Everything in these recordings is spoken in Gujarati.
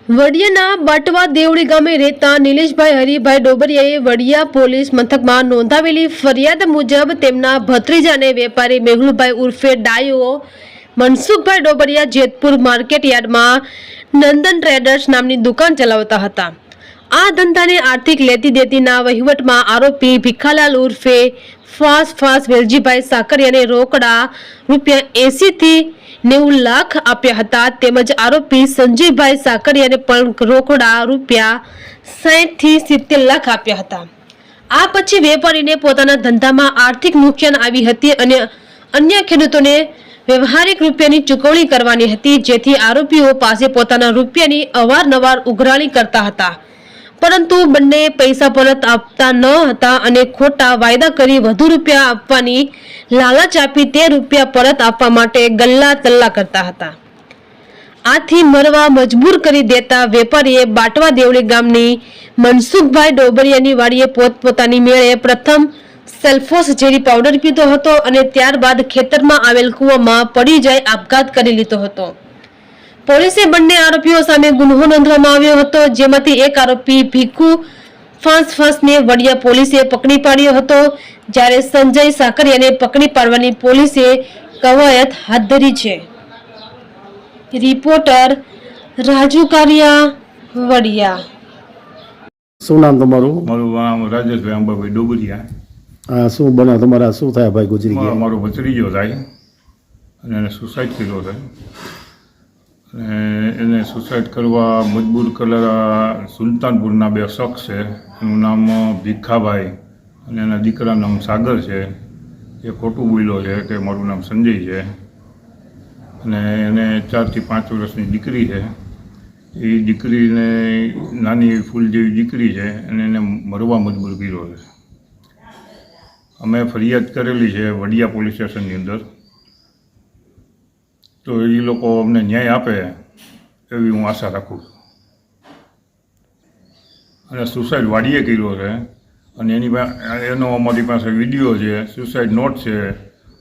વડિયાના બાટવા દેવળી ગામે રહેતા નિલેશભાઈ હરિભાઈ ડોબરિયાએ વડિયા પોલીસ મથકમાં નોંધાવેલી ફરિયાદ મુજબ તેમના ભત્રીજાને વેપારી મેહુલભાઈ ઉર્ફે ડાયો મનસુખભાઈ ડોબરિયા જેતપુર માર્કેટ યાર્ડમાં નંદન ટ્રેડર્સ નામની દુકાન ચલાવતા હતા। આ ધંધાને આર્થિક લેતી દેતીના વહીવટમાં આરોપી ભીખાલાલ ઉર્ફે ફાસ વેલજીભાઈ સાકરિયાને રોકડા ₹80 થી 90 લાખ આપ્યા હતા। તેમજ આરોપી સંજયભાઈ સાકરિયાને પણ રોકડા ₹60 થી 70 લાખ આપ્યા હતા। આ પછી વેપારીને પોતાના ધંધામાં આર્થિક નુકસાન આવી હતી અને અન્ય ખેડૂતોને વ્યવહારિક રૂપિયાની ચૂકવણી કરવાની હતી, જેથી આરોપીઓ પાસે પોતાના રૂપિયાની અવારનવાર ઉઘરાણી કરતા હતા, પરંતુ બંને પૈસા પરત આપતા ન હતા અને ખોટા વાયદા કરી વધુ રૂપિયા આપવાની લાલચ આપી તે રૂપિયા પરત આપવા માટે ગલ્લા તલ્લા કરતા હતા। આથી મરવા મજબૂર કરી દેતા વેપારીએ બાટવા દેવળી ગામની મનસુખભાઈ ડોબરિયાની વાડીએ પોતપોતાની મેળે પ્રથમ સેલ્ફોસ ઝેરી પાવડર પીધો હતો અને ત્યારબાદ ખેતરમાં આવેલ કૂવામાં પડી જાય આપઘાત કરી લીધો હતો। પોલીસે બંને આરોપીઓ સામે ગુનો નોંધવામાં આવ્યો હતો, જેમાંથી એક આરોપી ભીખુ ફાસને વડિયા પોલીસે પકડી પાડ્યો હતો, જ્યારે સંજય સાકરિયાને પકડી પાડવાની પોલીસે કવાયત હાથ ધરી છે। રિપોર્ટર રાજુ કારિયા, વડિયા। શું નામ તમારું? મારું નામ રાજેશભાઈ અંબાભાઈ ડોબરિયા। શું બના તમારા શું થયા ભાઈ ગુજરી ગયા? મારો ભત્રીજો થાય અને એને સુસાઇડ કર્યો છે અને એને સુસાઇડ કરવા મજબૂર કરેલા સુલતાનપુરના બે શખ્સ છે। એનું નામ ભીખાભાઈ અને એના દીકરાનું નામ સાગર છે। એ ખોટું બોલ્યો છે કે મારું નામ સંજય છે અને એને 4 થી 5 વર્ષની દીકરી છે। એ દીકરીને નાની એવી ફૂલ જેવી દીકરી છે અને એને મરવા મજબૂર કર્યો છે। અમે ફરિયાદ કરેલી છે વડિયા પોલીસ સ્ટેશનની અંદર, તો એ લોકો અમને ન્યાય આપે એવી હું આશા રાખું છું। અને સુસાઇડ વાડીએ કર્યો છે અને એનો અમારી પાસે વિડીયો છે, સુસાઇડ નોટ છે,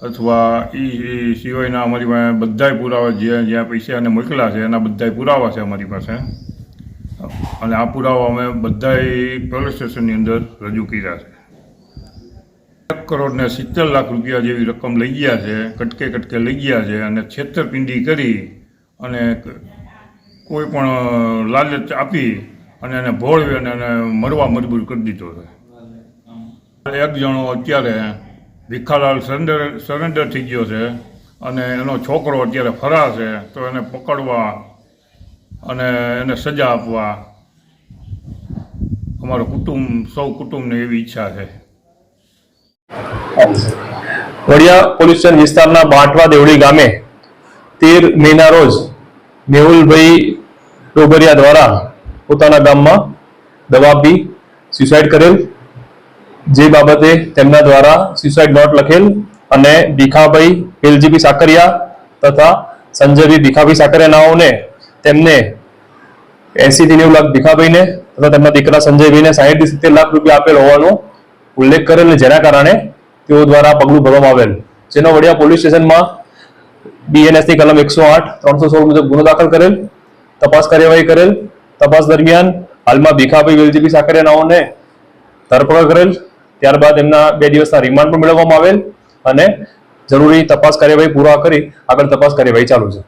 અથવા એ સિવાયના અમારી પાસે બધાય પુરાવા જ્યાં પૈસા એને મોકલ્યા છે એના બધાય પુરાવા છે અમારી પાસે, અને આ પુરાવા અમે બધાય પોલીસ સ્ટેશનની અંદર રજૂ કર્યા છે। 1 કરોડ ને 70 લાખ રૂપિયા જેવી રકમ લઈ ગયા છે, કટકે લઈ ગયા છે અને છેતરપિંડી કરી અને કોઈ પણ લાલચ આપી અને એને ભોળવી અને એને મરવા મજબૂર કરી દીધો છે। એક જણો અત્યારે ભીખાલાલ સરેન્ડર થઈ ગયો છે અને એનો છોકરો અત્યારે ફરાર છે, તો એને પકડવા અને એને સજા આપવા અમારો સૌ કુટુંબને એવી ઈચ્છા છે। વડિયા પોલીસ સ્ટેશન વિસ્તારના બાટવા દેવળી ગામે 13 મેના રોજ મેહુલભાઈ ડોબરિયા દ્વારા પોતાના ગામમાં દવા પી સુસાઇડ કરેલ, જે બાબતે તેમના દ્વારા સુસાઇડ નોટ લખેલ અને ભીખાભાઈ વેલજીભાઈ સાકરિયા તથા સંજયભાઈ ભીખાભાઈ સાકરિયા નાઓને તેમને 80 થી 90 લાખ ભીખાભાઈને તથા તેમના દીકરા સંજયભાઈને 60 થી 70 લાખ રૂપિયા આપેલ હોવાનો ઉલ્લેખ કરેલ, જેના કારણે તેઓ દ્વારા પગલું ભરવામાં આવેલ, જેનો વડિયા પોલીસ સ્ટેશનમાં BNS ની કલમ 108 316 મુજબ ગુનો દાખલ કરેલ, તપાસ કાર્યવાહી કરેલ। તપાસ દરમિયાન હાલમાં ભીખાભાઈ વેલજીભાઈ સાકરિયા નાઓને ધરપકડ કરેલ, ત્યારબાદ એમના 2 દિવસના રિમાન્ડ પણ મેળવવામાં આવેલ અને જરૂરી તપાસ કાર્યવાહી પૂરા કરી આગળ તપાસ કાર્યવાહી ચાલુ છે।